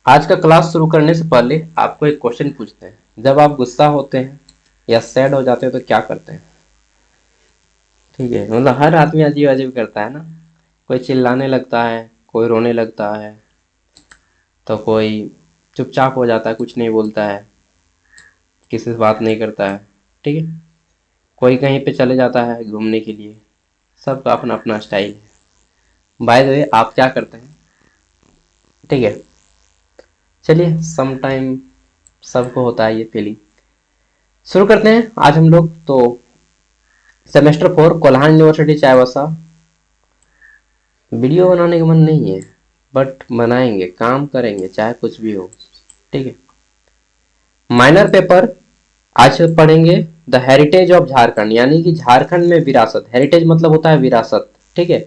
आज का क्लास शुरू करने से पहले आपको एक क्वेश्चन पूछते हैं। जब आप गुस्सा होते हैं या सैड हो जाते हैं तो क्या करते हैं? ठीक है, मतलब हर आदमी अजीब अजीब करता है ना। कोई चिल्लाने लगता है, कोई रोने लगता है, तो कोई चुपचाप हो जाता है, कुछ नहीं बोलता है, किसी से बात नहीं करता है। ठीक है, कोई कहीं पे चले जाता है घूमने के लिए। सबका अपना अपना स्टाइल है। बाय द वे, आप क्या करते हैं? ठीक है, चलिए, सम टाइम सबको होता है ये फीलिंग। शुरू करते हैं आज हम लोग तो। Semester 4 Kolhan university Chaibasa. Video बनाने का मन नहीं है, बट बनाएंगे, काम करेंगे, चाहे कुछ भी हो। ठीक है, माइनर पेपर आज पढ़ेंगे। द हेरिटेज ऑफ झारखंड, यानी कि झारखंड में विरासत। हेरिटेज मतलब होता है विरासत। ठीक है,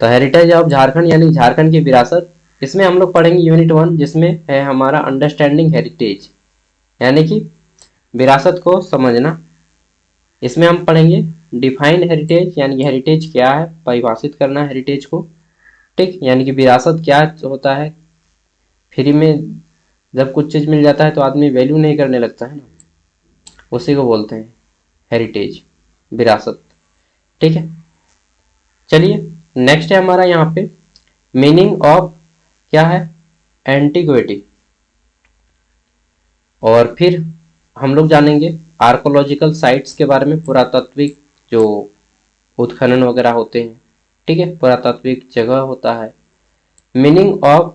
तो हेरिटेज ऑफ झारखंड यानी झारखंड की विरासत। इसमें हम लोग पढ़ेंगे यूनिट 1, जिसमें है हमारा अंडरस्टैंडिंग हेरिटेज, यानी कि विरासत को समझना। इसमें हम पढ़ेंगे डिफाइन हेरिटेज, यानी कि हेरिटेज क्या है, परिभाषित करना हेरिटेज को। ठीक, यानी कि विरासत क्या होता है। फ्री में जब कुछ चीज़ मिल जाता है तो आदमी वैल्यू नहीं करने लगता है ना, उसी को बोलते हैं हेरिटेज, विरासत। ठीक है, चलिए, नेक्स्ट है हमारा यहाँ पे मीनिंग ऑफ क्या है, एंटीग्विटी। और फिर हम लोग जानेंगे आर्कोलॉजिकल साइट्स के बारे में, पुरातात्विक जो उत्खनन वगैरह होते हैं। ठीक है, पुरातात्विक जगह होता है। मीनिंग ऑफ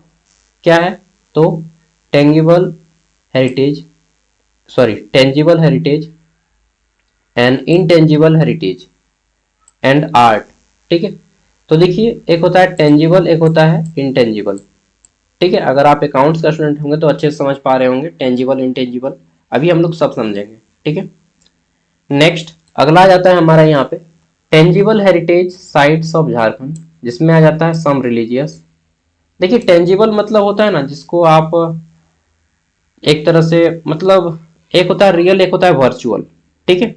क्या है, तो tangible heritage, sorry, tangible heritage and intangible heritage and art. ठीक है, तो देखिए, एक होता है टेंजिबल, एक होता है इनटेंजिबल। ठीक है, अगर आप अकाउंट्स का स्टूडेंट होंगे तो अच्छे से समझ पा रहे होंगे टेंजिबल इनटेंजिबल। अभी हम लोग सब समझेंगे। ठीक है, नेक्स्ट अगला आ जाता है हमारा यहाँ पे tangible heritage sites of Jharkhand, जिसमें आ जाता है सम रिलीजियस। देखिए, टेंजिबल मतलब होता है ना, जिसको आप एक तरह से, मतलब एक होता है रियल, एक होता है वर्चुअल। ठीक है,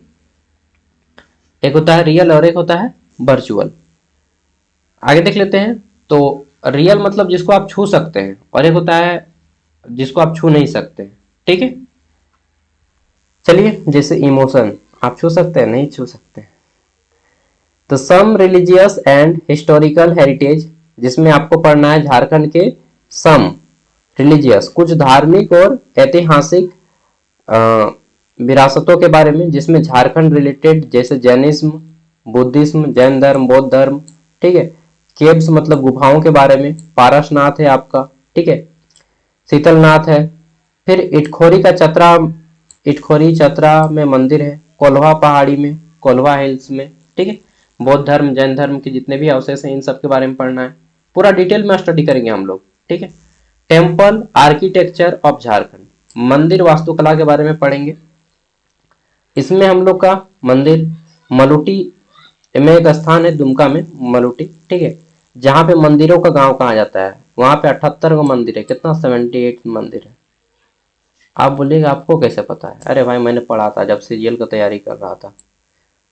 एक होता है रियल और एक होता है वर्चुअल। आगे देख लेते हैं। तो रियल मतलब जिसको आप छू सकते हैं, और एक होता है जिसको आप छू नहीं सकते। ठीक है, चलिए, जैसे इमोशन आप छू सकते हैं, नहीं छू सकते। तो some religious and historical heritage, जिसमें आपको पढ़ना है झारखंड के सम रिलीजियस, कुछ धार्मिक और ऐतिहासिक विरासतों के बारे में, जिसमें झारखंड रिलेटेड, जैसे जैनिज्म, बुद्धिज्म, जैन धर्म, बौद्ध धर्म। ठीक है, केव्स मतलब गुफाओं के बारे में, पारसनाथ है आपका। ठीक है, शीतलनाथ है। फिर इटखोरी का चतरा, इटखोरी चतरा में मंदिर है, कोल्हा पहाड़ी में, कोल्हा हिल्स में। ठीक है, बौद्ध धर्म, जैन धर्म के जितने भी अवशेष हैं, इन सब के बारे में पढ़ना है। पूरा डिटेल में स्टडी करेंगे हम लोग। ठीक है, टेम्पल आर्किटेक्चर ऑफ झारखंड, मंदिर वास्तुकला के बारे में पढ़ेंगे। इसमें हम लोग का मंदिर मलुटी में एक स्थान है, दुमका में मलुटी। ठीक है, जहाँ पे मंदिरों का गांव कहा जाता है, वहां पे 78 का मंदिर है। कितना, 78 मंदिर है। आप बोलिएगा आपको कैसे पता है? अरे भाई, मैंने पढ़ा था जब सीजीएल का तैयारी कर रहा था।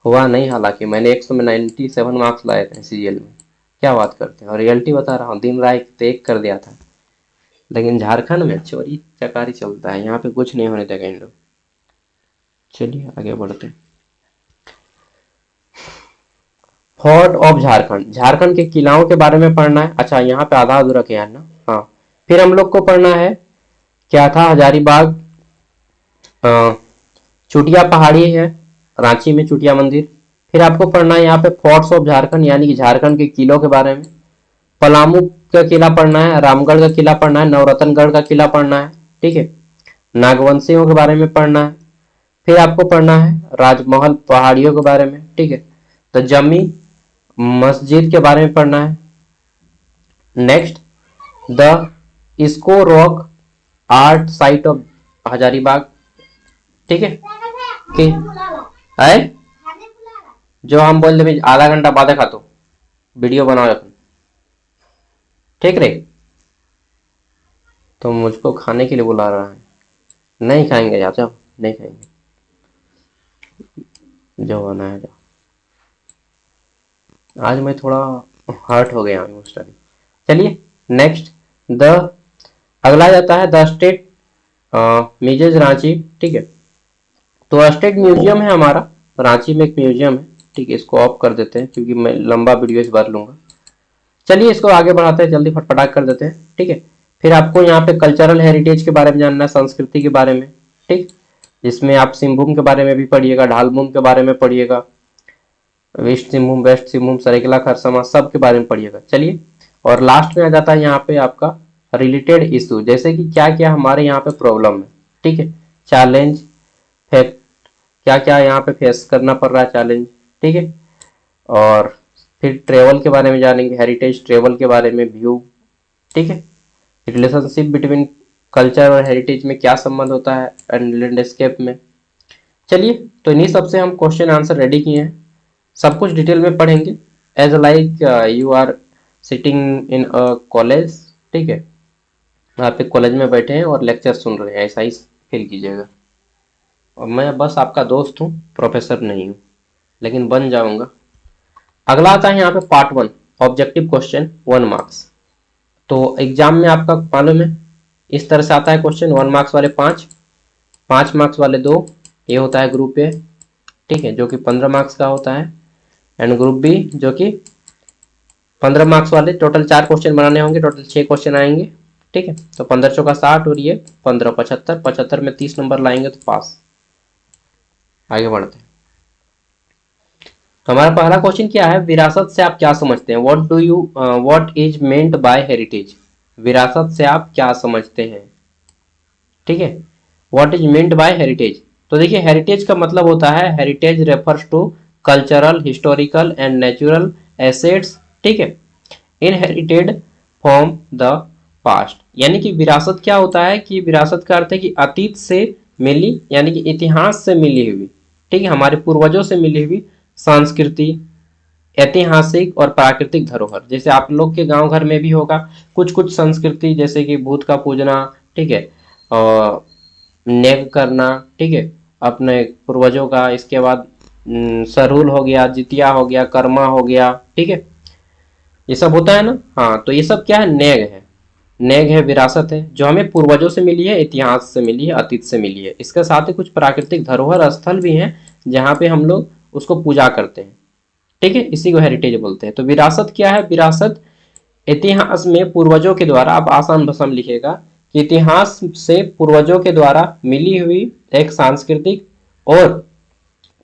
हुआ नहीं, हालांकि मैंने 100 में 97 मार्क्स लाए थे सीजीएल में। क्या बात करते हैं, और रियलिटी बता रहा हूँ, दिन रात एक कर दिया था। लेकिन झारखंड में चोरी चकारी चलता है, यहाँ पे कुछ नहीं होने देगा इन लोग। चलिए आगे बढ़ते हैं। फोर्ट ऑफ झारखंड, झारखंड के किलाओं के बारे में पढ़ना है। अच्छा, यहाँ पे आधा अधूरा क्या है ना। हाँ, फिर हम लोग को पढ़ना है क्या था, हजारीबाग, चुटिया पहाड़ी है, रांची में चुटिया मंदिर। फिर आपको पढ़ना है यहाँ पे फोर्ट्स ऑफ झारखंड, यानी कि झारखंड के किलों के बारे में। पलामू का किला पढ़ना है, रामगढ़ का किला पढ़ना है, नवरत्नगढ़ का किला पढ़ना है। ठीक है, नागवंशियों के बारे में पढ़ना है। फिर आपको पढ़ना है राजमहल पहाड़ियों के बारे में। ठीक है, तो जमी मस्जिद के बारे में पढ़ना है। नेक्स्ट, द इसको rock art side of Hazaribagh. ठीक है, कि है जो हम बोल रहे आधा घंटा बाद खा तो वीडियो बनाओ अपन। ठीक रे, तो मुझको खाने के लिए बुला रहा है। नहीं खाएंगे, जाओ जाओ, नहीं खाएंगे, जो बना है जाओ। आज मैं थोड़ा हर्ट हो गया इमोशनली। चलिए, नेक्स्ट, द अगला जाता है द स्टेट म्यूजियम रांची। ठीक है, तो स्टेट म्यूजियम है हमारा रांची में, एक म्यूजियम है। ठीक है, इसको ऑफ कर देते हैं क्योंकि मैं लंबा वीडियो इस बार लूंगा। चलिए इसको आगे बढ़ाते हैं, जल्दी फटफटाक कर देते हैं। ठीक है, फिर आपको यहाँ पे कल्चरल हेरिटेज के बारे में जानना है, संस्कृति के बारे में। ठीक, जिसमें आप सिंहभूम के बारे में भी पढ़िएगा, ढालभूम के बारे में पढ़िएगा, ईस्ट सिंहभूम, वेस्ट सिंहभूम, सरायकेला खरसावां, सब के बारे में पढ़िएगा। चलिए, और लास्ट में आ जाता है यहाँ पे आपका रिलेटेड इशू, जैसे कि क्या क्या हमारे यहाँ पे प्रॉब्लम है। ठीक है, चैलेंज, फैक्ट, क्या क्या यहाँ पे फेस करना पड़ रहा है चैलेंज। ठीक है, और फिर ट्रेवल के बारे में जानेंगे, हेरिटेज ट्रेवल के बारे में, व्यू। ठीक है, रिलेशनशिप बिटवीन कल्चर और हेरिटेज में क्या संबंध होता है एंड लैंडस्केप में। चलिए, तो इन्हीं सबसे हम क्वेश्चन आंसर रेडी किए हैं, सब कुछ डिटेल में पढ़ेंगे as like you are sitting in a college. ठीक है, आप एक कॉलेज में बैठे हैं और लेक्चर सुन रहे हैं, ऐसा ही फील कीजिएगा। और मैं बस आपका दोस्त हूँ, प्रोफेसर नहीं हूँ, लेकिन बन जाऊंगा। अगला आता है यहाँ पे पार्ट 1, ऑब्जेक्टिव क्वेश्चन 1 मार्क्स। तो एग्जाम में आपका मालूम है इस तरह से आता है क्वेश्चन, 1 मार्क्स वाले 5, 5 मार्क्स वाले 2, ये होता है ग्रुप ए। ठीक है, जो कि 15 मार्क्स का होता है, एंड ग्रुप बी जो कि 15 मार्क्स वाले, टोटल 4 क्वेश्चन बनाने होंगे, टोटल 6 क्वेश्चन आएंगे। ठीक है, तो 15 चौका 60 और ये 15 75, 75 में 30 नंबर लाएंगे तो पास। आगे बढ़ते हैं, तो हमारा पहला क्वेश्चन क्या है, विरासत से आप क्या समझते हैं, what is meant by heritage. विरासत से आप क्या समझते हैं। ठीक है, what is meant by heritage. तो देखिए, हेरिटेज का मतलब होता है, heritage refers to cultural, historical and natural assets. ठीक है, इनहेरिटेड फ्रॉम द पास्ट। यानी कि विरासत क्या होता है, कि विरासत का अर्थ है कि अतीत से मिली, यानी कि इतिहास से मिली हुई, ठीक है, हमारे पूर्वजों से मिली हुई संस्कृति, ऐतिहासिक और प्राकृतिक धरोहर। जैसे आप लोग के गांव घर में भी होगा कुछ कुछ संस्कृति, जैसे कि भूत का पूजना, ठीक है, और नेग करना, ठीक है, अपने पूर्वजों का। इसके बाद सरहुल हो गया, जितिया हो गया, कर्मा हो गया। ठीक है, ये सब होता है ना। हाँ, तो ये सब क्या है, नेग है। नेग है, विरासत है, जो हमें पूर्वजों से मिली है, इतिहास से मिली है, अतीत से मिली है। इसके साथ ही कुछ प्राकृतिक धरोहर स्थल भी हैं जहाँ पे हम लोग उसको पूजा करते हैं। ठीक है, इसी को हेरिटेज बोलते हैं। तो विरासत क्या है, विरासत इतिहास में पूर्वजों के द्वारा, आप आसान भाषा में लिखेगा कि इतिहास से पूर्वजों के द्वारा मिली हुई एक सांस्कृतिक और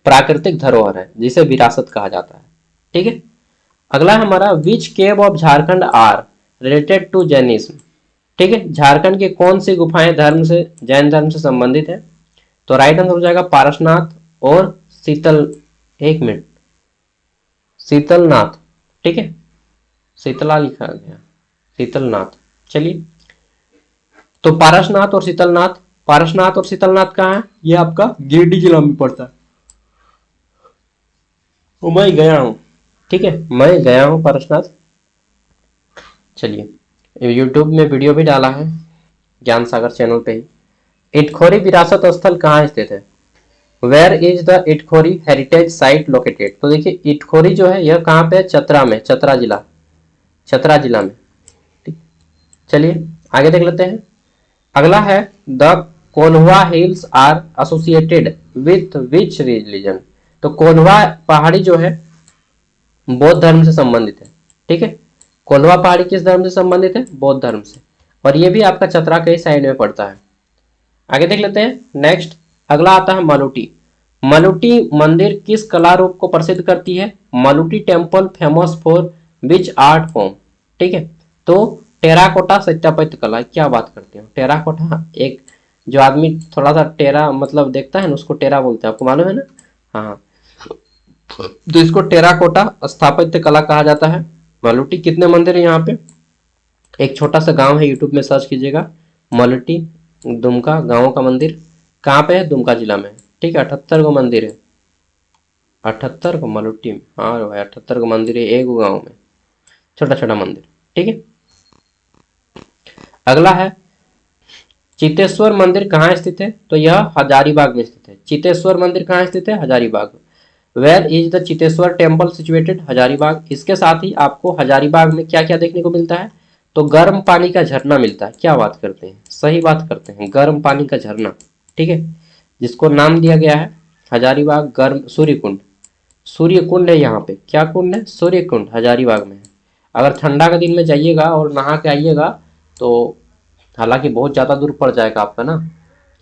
प्राकृतिक धरोहर है, जिसे विरासत कहा जाता है। ठीक है, अगला हमारा, which cave of Jharkhand are related to Jainism. ठीक है, झारखंड के कौन सी गुफाएं धर्म से, जैन धर्म से संबंधित है। तो राइट आंसर हो जाएगा पारसनाथ और शीतल, एक मिनट, शीतलनाथ। ठीक है, शीतला लिखा गया, शीतलनाथ। चलिए, तो पारसनाथ और शीतलनाथ, पारसनाथ और शीतलनाथ कहाँ है, ये आपका गिरिडीह जिला में पड़ता है। तो मैं गया हूँ, ठीक है, मैं गया हूँ पारसनाथ। चलिए, यूट्यूब में वीडियो भी डाला है, ज्ञान सागर चैनल पे ही। इटखोरी विरासत स्थल कहाँ स्थित है, where is the Itkhori heritage site located. तो देखिए, इटखोरी जो है यह कहाँ पे है, चतरा में, चतरा जिला, चतरा जिला में। ठीक, चलिए आगे देख लेते हैं। अगला है, the Kolhua hills are associated with which religion. तो कोल्हुआ पहाड़ी जो है बौद्ध धर्म से संबंधित है। ठीक है, कोल्हुआ पहाड़ी किस धर्म से संबंधित है, बौद्ध धर्म से, और ये भी आपका चतरा के साइड में पड़ता है। आगे देख लेते हैं नेक्स्ट। अगला आता है मलुटी। मलुटी मंदिर किस कला रूप को प्रसिद्ध करती है, Maluti temple famous for which art form. ठीक है, तो टेराकोटा सत्यापित कला, क्या बात करते हो, टेराकोटा, एक जो आदमी थोड़ा सा टेरा मतलब देखता है ना, उसको टेरा बोलते हैं, आपको मालूम है ना। हाँ, तो इसको टेराकोटा स्थापत्य कला कहा जाता है। मलुटी कितने मंदिर है यहाँ पे, एक छोटा सा गांव है, यूट्यूब में सर्च कीजिएगा, मलुटी दुमका गांव का मंदिर कहाँ पे है, दुमका जिला में। ठीक है, 78 को मंदिर है, 78 को मलुटी में। हाँ भाई, 78 को मंदिर है एक गांव में, छोटा छोटा मंदिर। ठीक है, अगला है, चितेश्वर मंदिर कहाँ स्थित है, तो यह हजारीबाग में स्थित है। चितेश्वर मंदिर कहाँ स्थित है, Hazaribagh. Where is the Chiteshwar temple situated, Hazaribagh. इसके साथ ही आपको हजारीबाग में क्या क्या देखने को मिलता है, तो गर्म पानी का झरना मिलता है। क्या बात करते हैं, सही बात करते हैं, गर्म पानी का झरना। ठीक है, जिसको नाम दिया गया है हजारीबाग गर्म सूर्य कुंड। सूर्य कुंड है यहाँ पे, क्या कुंड है, सूर्य कुंड हजारीबाग में है। अगर ठंडा के दिन में जाइएगा और नहा के आइएगा तो हालांकि बहुत ज़्यादा दूर पड़ जाएगा आपका ना,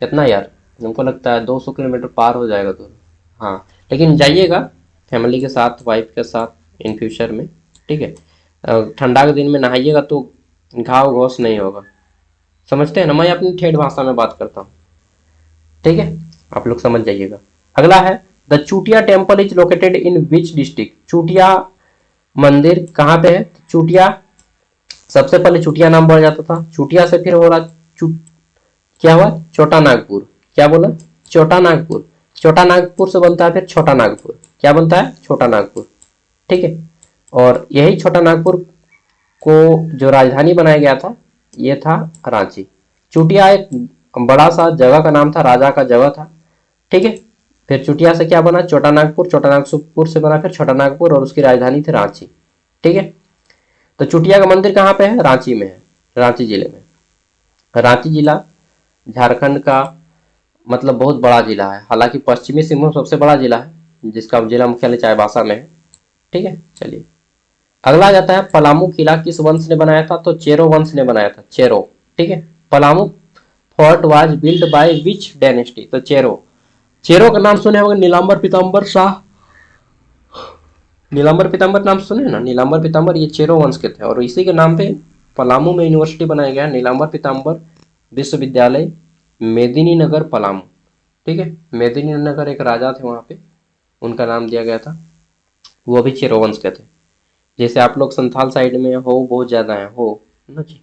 कितना यार, हमको लगता है 200 किलोमीटर पार हो जाएगा दूर। हाँ, लेकिन जाइएगा फैमिली के साथ, वाइफ के साथ इन फ्यूचर में। ठीक है, ठंडा के दिन में नहाइएगा तो घाव घोस नहीं होगा। समझते हैं ना, मैं अपनी ठेठ भाषा में बात करता हूँ। ठीक है, आप लोग समझ जाइएगा। अगला है the Chutia temple is located in which district. Chutia मंदिर कहाँ पे है, चूटिया, सबसे पहले चूटिया नाम बढ़ जाता था, चूटिया से फिर हो रहा क्या हुआ, छोटा नागपुर। क्या बोला, छोटा नागपुर। छोटा नागपुर से बनता है फिर छोटा नागपुर। क्या बनता है, छोटा नागपुर। ठीक है, और यही छोटा नागपुर को जो राजधानी बनाया गया था ये था रांची। चूटिया एक बड़ा सा जगह का नाम था, राजा का जगह था। ठीक है, फिर चूटिया से क्या बना, छोटा नागपुर, छोटा नागपुर से बना फिर छोटा नागपुर और उसकी राजधानी थी रांची। ठीक है, तो चूटिया का मंदिर कहाँ पे है, रांची में है, रांची जिले में। रांची जिला झारखंड का मतलब बहुत बड़ा जिला है, हालांकि पश्चिमी सिंहभूम सबसे बड़ा जिला है जिसका जिला मुख्यालय चाईबासा में है। ठीक है, चलिए अगला जाता है पलामू किला किस वंश ने बनाया था, तो चेरो वंश ने बनाया था, चेरो। ठीक है, Palamu fort was build by which dynasty, तो चेरो। चेरो का नाम सुने होंगे, नीलांबर पीताम्बर शाह, नीलांबर पीताम्बर नाम सुने ना, नीलांबर पीताम्बर ये चेरो वंश के थे और इसी के नाम पे पलामू में यूनिवर्सिटी बनाया गया, नीलांबर पीताम्बर विश्वविद्यालय, मेदिनी नगर पलामू। ठीक है, मेदिनी नगर एक राजा थे वहां पे, उनका नाम दिया गया था, वो भी चेरो वंश के थे। जैसे आप लोग संथाल साइड में हो बहुत ज्यादा है हो ना जी।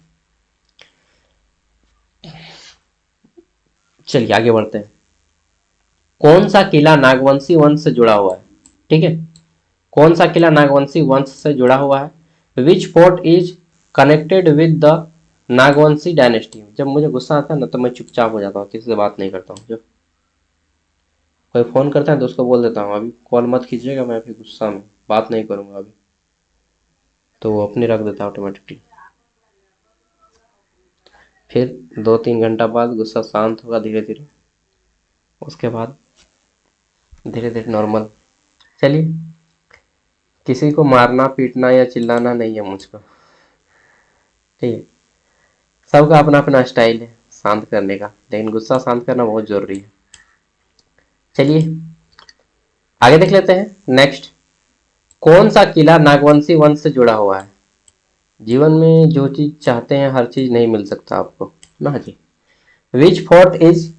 चलिए आगे बढ़ते हैं। कौन सा किला नागवंशी वंश से जुड़ा हुआ है, ठीक है, कौन सा किला नागवंशी वंश से जुड़ा हुआ है। Which fort is connected with the Nagvanshi dynasty. जब मुझे गुस्सा आता है ना तो मैं चुपचाप हो जाता हूँ, किसी से बात नहीं करता हूँ। जब कोई फोन करता है तो उसको बोल देता हूँ अभी कॉल मत कीजिएगा, मैं अभी गुस्सा में बात नहीं करूंगा अभी, तो वो अपने रख देता है ऑटोमेटिकली। फिर 2-3 घंटा बाद गुस्सा शांत होगा धीरे धीरे, उसके बाद धीरे धीरे नॉर्मल। चलिए, किसी को मारना पीटना या चिल्लाना नहीं है मुझको, ठीक है, सबका अपना अपना स्टाइल है शांत करने का, लेकिन गुस्सा शांत करना बहुत जरूरी है। चलिए आगे देख लेते हैं नेक्स्ट। कौन सा किला नागवंशी वंश से जुड़ा हुआ है। जीवन में जो चीज चाहते हैं हर चीज नहीं मिल सकता आपको ना जी। Which fort is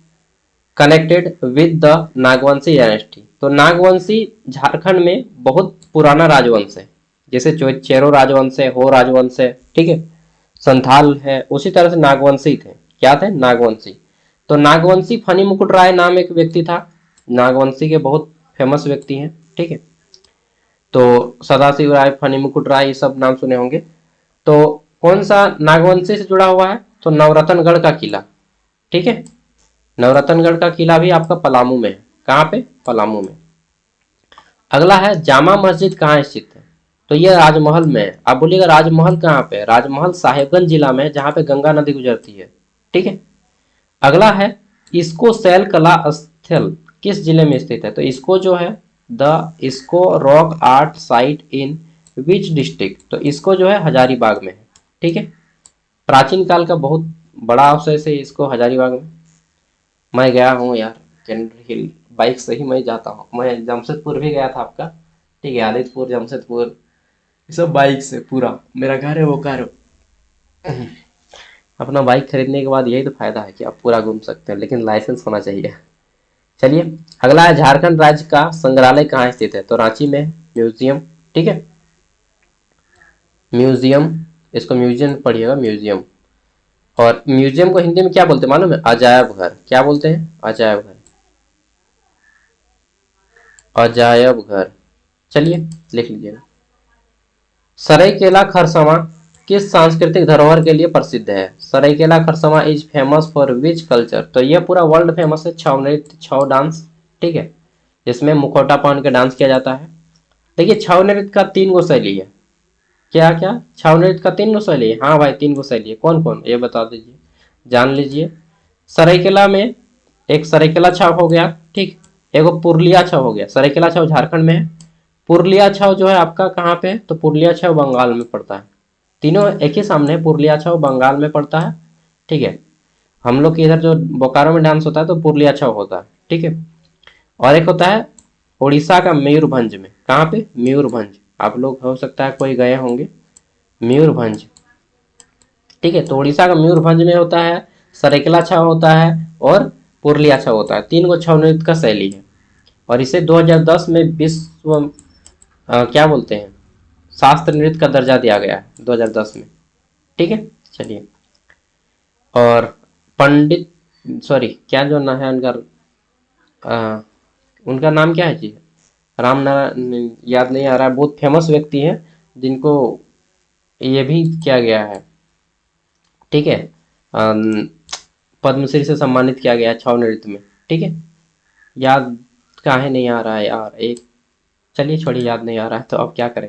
connected with the Nagvanshi dynasty, तो नागवंशी झारखंड में बहुत पुराना राजवंश है, जैसे चेरो राजवंश है, हो राजवंश है, ठीक है, संथाल है, उसी तरह से नागवंशी थे। क्या थे, नागवंशी। तो नागवंशी फनी मुकुट राय नाम एक व्यक्ति था, नागवंशी के बहुत फेमस व्यक्ति हैं। ठीक है, तो सदाशिव राय, फनी मुकुट राय, ये सब नाम सुने होंगे। तो कौन सा नागवंशी से जुड़ा हुआ है, तो नवरत्नगढ़ का किला। ठीक है, नवरत्नगढ़ का किला भी आपका पलामू में है। कहाँ पे, पलामू में। अगला है जामा मस्जिद कहाँ स्थित है, तो ये राजमहल में है। आप बोलिएगा राजमहल कहाँ पे है, राजमहल साहेबगंज जिला में है जहाँ पे गंगा नदी गुजरती है। ठीक है, अगला है इसको शैल कला स्थल किस जिले में स्थित है, तो इसको जो है द इसको rock art side in which district, तो इसको जो है हजारीबाग में है। ठीक है, प्राचीन काल का बहुत बड़ा अवशेष है इसको हजारीबाग में। मैं गया हूँ यार कैंडल हिल, बाइक से ही मैं जाता हूँ, मैं जमशेदपुर भी गया था आपका, ठीक है, आदितपुर, जमशेदपुर, ये सब बाइक से, पूरा मेरा घर है वो घर। अपना बाइक खरीदने के बाद यही तो फायदा है कि आप पूरा घूम सकते हैं, लेकिन लाइसेंस होना चाहिए। चलिए अगला है झारखंड राज्य का संग्रहालय कहाँ स्थित है, तो रांची में म्यूजियम। ठीक है, म्यूजियम, इसको म्यूजियम पढ़िएगा, म्यूजियम। और म्यूजियम को हिंदी में क्या बोलते हैं मालूम है, अजायब घर। क्या बोलते हैं, अजायब घर, अजायब घर। चलिए लिख लीजिएगा। सरायकेला खरसावां किस सांस्कृतिक धरोहर के लिए प्रसिद्ध है, Seraikela Kharsawan is famous for which culture, तो ये पूरा वर्ल्ड फेमस है छऊ नृत्य, छऊ डांस। ठीक है, जिसमें मुखौटा पहन के डांस किया जाता है। देखिए छऊ नृत्य का 3 गो शैली है, क्या क्या छाव नृत्य का 3 गो शैली है? हाँ भाई 3 गो शैली है। कौन कौन ये बता दीजिए, जान लीजिए। सरायकेला में एक सरायकेला छाव हो गया, ठीक। एगो पुरुलिया छाव हो गया। सरायकेला छाव झारखंड में है। पुरुलिया छाव जो है आपका कहाँ पे है? तो पुरुलिया छाव बंगाल में पड़ता है। तीनों एक ही सामने है। पुरुलिया छाव बंगाल में पड़ता है, ठीक है। हम लोग के इधर जो बोकारो में डांस होता है तो पुरुलिया छाव होता है, ठीक है। और एक होता है उड़ीसा का मयूरभंज में। कहाँ पे? मयूरभंज। आप लोग हो सकता है कोई गए होंगे मयूरभंज, ठीक है। तो उड़ीसा का मयूरभंज में होता है, सरेकला छाव होता है और पुरुलिया छाव होता है। 3 गो छाव नृत्य का शैली है। और इसे 2010 में विश्व क्या बोलते हैं, शास्त्र नृत्य का दर्जा दिया गया है 2010 में, ठीक है। चलिए, और पंडित, सॉरी क्या जो ना है उनका, अ, उनका नाम क्या है जी, राम नारायण, याद नहीं आ रहा है। बहुत फेमस व्यक्ति है जिनको ये भी किया गया है, ठीक है। अम, पद्मश्री से सम्मानित किया गया है छाव नृत्य में, ठीक है। याद काहे नहीं आ रहा है यार एक, चलिए छोड़िए, याद नहीं आ रहा है तो अब क्या करें।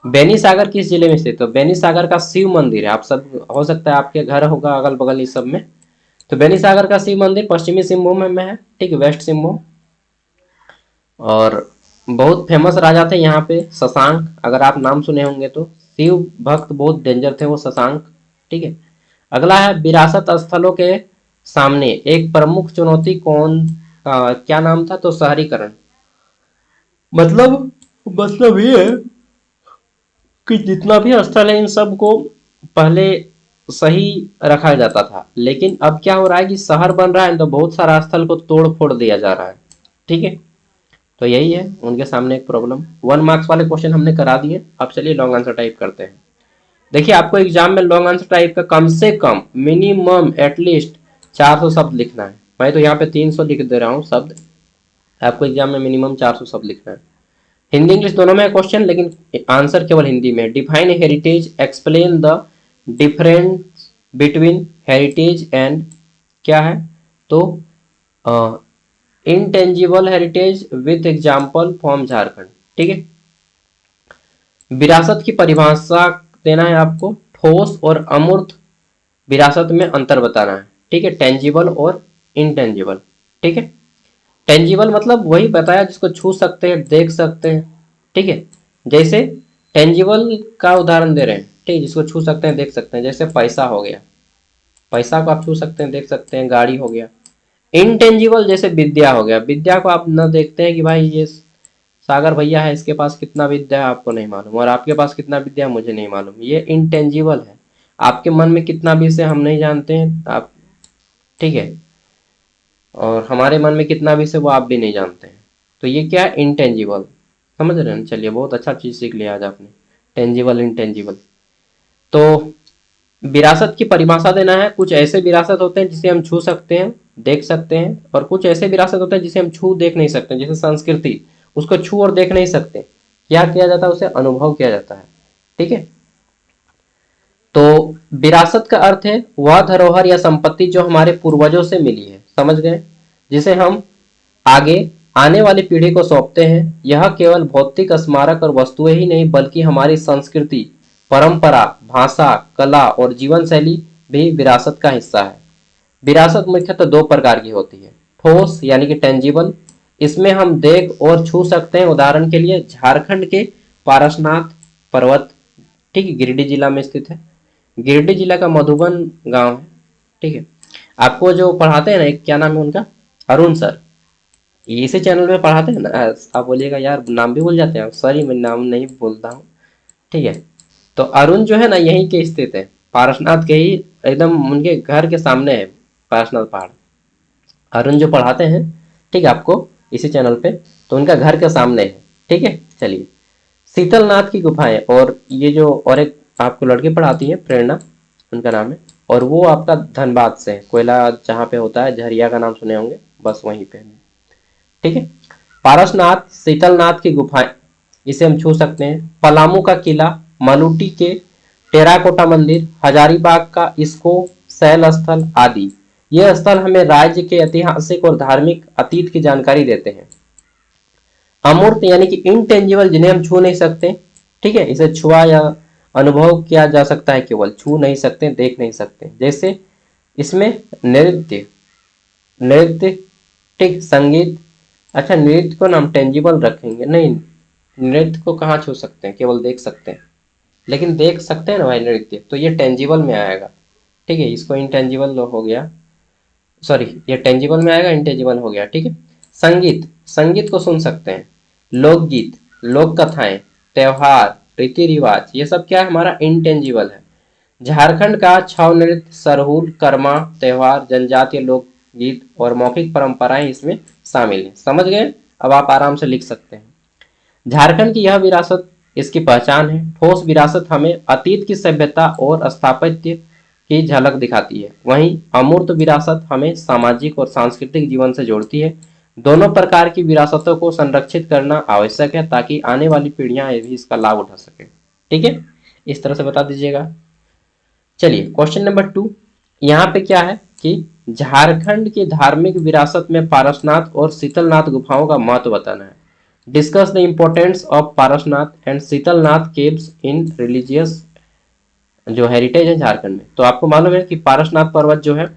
बेनी सागर किस जिले में स्थित है? तो बेनी सागर का शिव मंदिर है। आप सब हो सकता है आपके घर होगा अगल बगल इस सब में। तो बेनी सागर का शिव मंदिर पश्चिमी सिंहभूम में है, ठीक है, वेस्ट सिंहभूम। और बहुत फेमस राजा थे यहाँ पे शशांक, अगर आप नाम सुने होंगे तो। शिव भक्त बहुत डेंजर थे वो शशांक, ठीक है। अगला है विरासत स्थलों के सामने एक प्रमुख चुनौती कौन, क्या नाम था? तो शहरीकरण। मतलब मतलब ये है कि जितना भी स्थल है इन सब को पहले सही रखा जाता था, लेकिन अब क्या हो रहा है कि शहर बन रहा है तो बहुत सारा स्थल को तोड़ फोड़ दिया जा रहा है, ठीक है। तो यही है उनके सामने एक प्रॉब्लम। 1 मार्क्स वाले क्वेश्चन हमने करा दिए। अब चलिए लॉन्ग आंसर टाइप करते हैं। देखिए आपको एग्जाम में लॉन्ग आंसर टाइप का कम से कम मिनिमम एटलीस्ट 400 शब्द लिखना है। मैं तो यहाँ पे 300 लिख दे रहा हूँ शब्द, आपको एग्जाम में मिनिमम 400 शब्द लिखना है। हिंदी इंग्लिश दोनों में है क्वेश्चन, लेकिन आंसर केवल हिंदी में। Define heritage, explain the difference between heritage and, क्या है? तो intangible heritage with example from Jharkhand, ठीक है। विरासत की परिभाषा देना है आपको। ठोस और अमूर्त विरासत में अंतर बताना है, ठीक है। टेंजिबल और इनटेंजिबल, ठीक है। टेंजिबल मतलब वही बताया जिसको छू सकते हैं, देख सकते हैं, ठीक है। जैसे टेंजिबल का उदाहरण दे रहे हैं, ठीक है, जिसको छू सकते हैं देख सकते हैं। जैसे पैसा हो गया, पैसा को आप छू सकते हैं देख सकते हैं। गाड़ी हो गया। इनटेंजिबल जैसे विद्या हो गया, विद्या को आप न देखते हैं कि भाई ये सागर भैया है, इसके पास कितना विद्या है आपको नहीं मालूम, और आपके पास कितना विद्या है मुझे नहीं मालूम। ये इनटेंजिबल है। आपके मन में कितना विषय हम नहीं जानते हैं आप, ठीक है। और हमारे मन में कितना विषय वो आप भी नहीं जानते हैं। तो ये क्या है? इनटेंजिबल। समझ रहे हैं? चलिए बहुत अच्छा चीज सीख लिया आज आपने, टेंजिबल इनटेंजिबल। तो विरासत की परिभाषा देना है। कुछ ऐसे विरासत होते हैं जिसे हम छू सकते हैं देख सकते हैं, और कुछ ऐसे विरासत होते हैं जिसे हम छू देख नहीं सकते, जैसे संस्कृति, उसको छू और देख नहीं सकते। क्या किया जाता है? उसे अनुभव किया जाता है, ठीक है। तो विरासत का अर्थ है वह धरोहर या संपत्ति जो हमारे पूर्वजों से मिली है, समझ गए, जिसे हम आगे आने वाली पीढ़ी को सौंपते हैं। यह केवल भौतिक स्मारक और वस्तुएं ही नहीं बल्कि हमारी संस्कृति, परंपरा, भाषा, कला और जीवन शैली भी विरासत का हिस्सा है। विरासत मुख्यतः 2 प्रकार की होती है। ठोस यानी कि टेंजिबल, इसमें हम देख और छू सकते हैं। उदाहरण के लिए झारखंड के पारसनाथ पर्वत, ठीक है, गिरिडीह जिला में स्थित है। गिरिडीह जिला का मधुबन गांव है, ठीक है। आपको जो पढ़ाते हैं ना, एक क्या नाम है उनका, अरुण सर, इसी चैनल में पढ़ाते हैं ना। आप बोलिएगा यार नाम भी भूल जाते हैं, सॉरी मैं नाम नहीं बोलता हूँ, ठीक है। तो अरुण जो है ना यहीं के स्थित है, पारसनाथ के ही एकदम उनके घर के सामने है पारसनाथ पहाड़। अरुण जो पढ़ाते हैं, ठीक है, आपको इसी चैनल पे, तो उनका घर के सामने है, ठीक है। चलिए, शीतलनाथ की गुफाएं, और ये जो और एक आपको लड़की पढ़ाती है प्रेरणा, उनका नाम है, और वो आपका धनबाद से है। कोयला जहाँ पे होता है, झरिया का नाम सुने होंगे, बस वहीं पे, ठीक है। पारसनाथ, शीतलनाथ की गुफाएं, इसे हम छू सकते हैं। पलामू का किला, मलुटी के टेराकोटा मंदिर, हजारीबाग का इसको शैल स्थल आदि। ये स्थल हमें राज्य के ऐतिहासिक और धार्मिक अतीत की जानकारी देते हैं। अमूर्त यानी कि इनटेंजिबल, जिन्हें हम छू नहीं सकते, ठीक है, इसे छुआ या अनुभव किया जा सकता है, केवल छू नहीं सकते, देख नहीं सकते। जैसे इसमें नृत्य, नृत्य, ठीक, संगीत। अच्छा, नृत्य को ना हम टेंजिबल रखेंगे, नहीं, नृत्य को कहाँ छू सकते हैं, केवल देख सकते हैं। लेकिन देख सकते हैं ना भाई नृत्य, तो ये टेंजिबल में आएगा। ठीक है, इसको इंटेंजिबल हो गया, सॉरी, ये टेंजिबल में आएगा, इंटेंजिबल हो गया। ठीक है, संगीत, संगीत को सुन सकते हैं। लोकगीत, लोक कथाएं, त्योहार, रीति रिवाज, ये सब क्या है, हमारा इंटेंजिबल है। झारखंड का छऊ नृत्य, सरहुल, कर्मा, त्योहार, जनजातीय लोकगीत और मौखिक परंपराएं इसमें शामिल हैं। समझ गए? अब आप आराम से लिख सकते हैं। झारखंड की यह विरासत इसकी पहचान है। ठोस विरासत हमें अतीत की सभ्यता और स्थापत्य की झलक दिखाती है, वहीं अमूर्त विरासत हमें सामाजिक और सांस्कृतिक जीवन से जोड़ती है। दोनों प्रकार की विरासतों को संरक्षित करना आवश्यक है ताकि आने वाली पीढ़ियां भी इसका लाभ उठा सके। ठीक है, इस तरह से बता दीजिएगा। चलिए क्वेश्चन नंबर 2, यहाँ पे क्या है कि झारखंड की धार्मिक विरासत में पारसनाथ और शीतलनाथ गुफाओं का महत्व बताना है। Discuss the importance of Parasnath and Sheetalnath caves in religious जो हेरिटेज है झारखंड में। तो आपको मालूम है कि पारसनाथ पर्वत जो है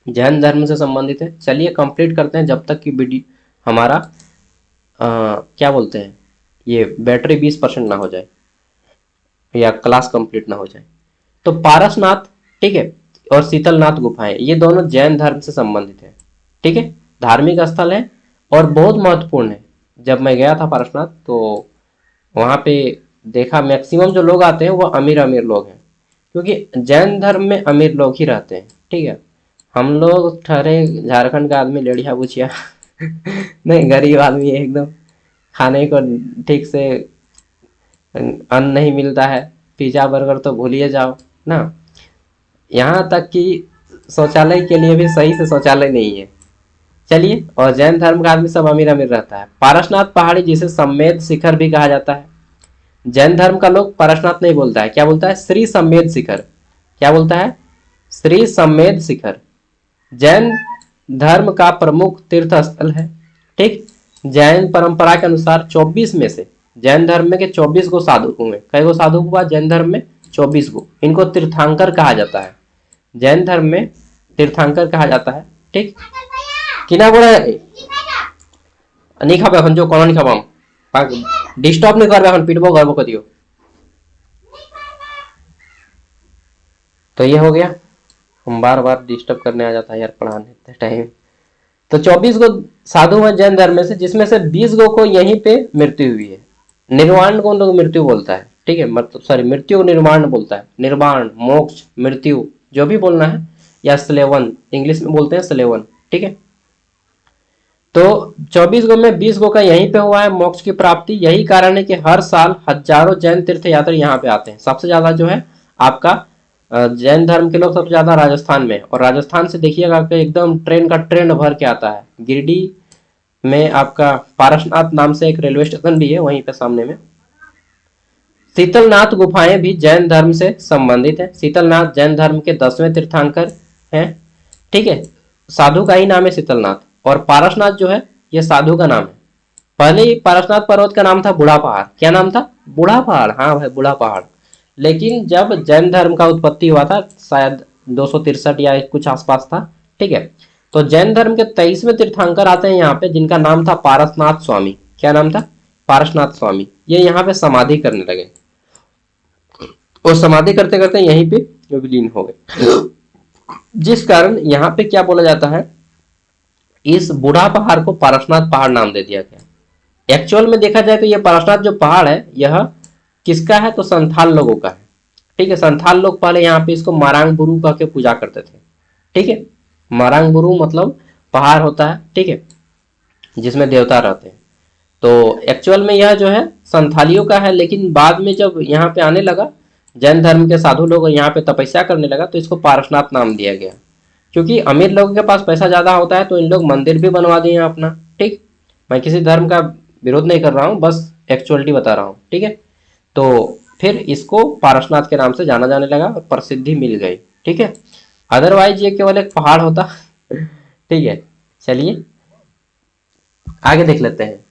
जैन धर्म से संबंधित है। चलिए कंप्लीट करते हैं जब तक कि हमारा क्या बोलते हैं, ये बैटरी 20% ना हो जाए या क्लास कंप्लीट ना हो जाए। तो पारसनाथ, ठीक है, और शीतलनाथ गुफाएं, ये दोनों जैन धर्म से संबंधित है। ठीक है, धार्मिक स्थल है और बहुत महत्वपूर्ण है। जब मैं गया था पारसनाथ तो वहां पे देखा मैक्सिमम जो लोग आते हैं वो अमीर अमीर लोग हैं, क्योंकि जैन धर्म में अमीर लोग ही रहते हैं। ठीक है, हम लोग ठहरे झारखंड का आदमी लेढ़िया बुचिया नहीं, गरीब आदमी है एकदम, खाने को ठीक से अन्न नहीं मिलता है, पिज्जा बर्गर तो भूलिए जाओ ना। यहाँ तक कि शौचालय के लिए भी सही से शौचालय नहीं है। चलिए, और जैन धर्म का आदमी सब अमीर अमीर रहता है। पारसनाथ पहाड़ी जिसे सम्मेद शिखर भी कहा जाता है, जैन धर्म का लोग पारसनाथ नहीं बोलता है, क्या बोलता है, श्री सम्मेद शिखर। क्या बोलता है, श्री सम्मेद शिखर। जैन धर्म का प्रमुख तीर्थ स्थल है। ठीक, जैन परंपरा के अनुसार 24 में से जैन धर्म में के 24 गो साधु हुए। कई गो साधु हुआ जैन धर्म में, 24 गो। इनको तीर्थांकर कहा जाता है, जैन धर्म में तीर्थांकर कहा जाता है। ठीक, किना बोला नहीं खाबे जो कौन नहीं खाबा, डिस्टर्ब नहीं करबे, पिटबो गरबो कर दियो। तो ये हो गया, हम बार बार डिस्टर्ब करने आ जाता है यार पढ़ाने टाइम। तो 24 गो साधु हैं जैन धर्म में से, जिसमें से 20 गो को यहीं पे मृत्यु हुई है। निर्वाण को लोग मृत्यु बोलता है। ठीक है, मतलब सॉरी, मृत्यु को निर्वाण बोलता है। निर्वाण, मोक्ष, मृत्यु, जो भी बोलना है, या स्लेवन, इंग्लिश में बोलते हैं स्लेवन। ठीक है, तो 24 गो में 20 गो का यहीं पे हुआ है मोक्ष की प्राप्ति। यही कारण है कि हर साल हजारों जैन तीर्थ यात्री यहाँ पे आते हैं। सबसे ज्यादा जो है आपका जैन धर्म के लोग सबसे ज्यादा राजस्थान में, और राजस्थान से देखिएगा कि एकदम ट्रेन का ट्रेन भर के आता है। गिरिडीह में आपका पारसनाथ नाम से एक रेलवे स्टेशन भी है, वहीं पे सामने में। शीतलनाथ गुफाएं भी जैन धर्म से संबंधित है। शीतलनाथ जैन धर्म के 10वें तीर्थंकर हैं। ठीक है, साधु का ही नाम है शीतलनाथ, और पारसनाथ जो है ये साधु का नाम है। पहले ही पारसनाथ पर्वत का नाम था बूढ़ा पहाड़। क्या नाम था, बूढ़ा पहाड़। हाँ भाई, बूढ़ा पहाड़। लेकिन जब जैन धर्म का उत्पत्ति हुआ था, शायद 263 या कुछ आसपास था। ठीक है, तो जैन धर्म के 23वें तीर्थंकर आते हैं यहाँ पे, जिनका नाम था पारसनाथ स्वामी। क्या नाम था, पारसनाथ स्वामी। ये यहाँ पे समाधि करने लगे, और समाधि करते करते यहीं पे विलीन हो गए, जिस कारण यहाँ पे क्या बोला जाता है, इस बूढ़ा पहाड़ को पारसनाथ पहाड़ नाम दे दिया गया। एक्चुअल में देखा जाए तो यह पारसनाथ जो पहाड़ है यह किसका है, तो संथाल लोगों का है। ठीक है, संथाल लोग पहले यहाँ पे इसको मारांग बुरु कह के पूजा करते थे। ठीक है, मारांग बुरु मतलब पहाड़ होता है, ठीक है, जिसमें देवता रहते हैं। तो एक्चुअल में यह जो है संथालियों का है, लेकिन बाद में जब यहाँ पे आने लगा जैन धर्म के साधु लोग, यहाँ पे तपस्या करने लगा, तो इसको पारसनाथ नाम दिया गया। क्योंकि अमीर लोगों के पास पैसा ज्यादा होता है, तो इन लोग मंदिर भी बनवा दिए अपना। ठीक, मैं किसी धर्म का विरोध नहीं कर रहा हूँ, बस एक्चुअलिटी बता रहा हूँ। ठीक है, तो फिर इसको पारसनाथ के नाम से जाना जाने लगा और प्रसिद्धि मिल गई। ठीक है, अदरवाइज ये केवल एक पहाड़ होता। ठीक है, चलिए आगे देख लेते हैं।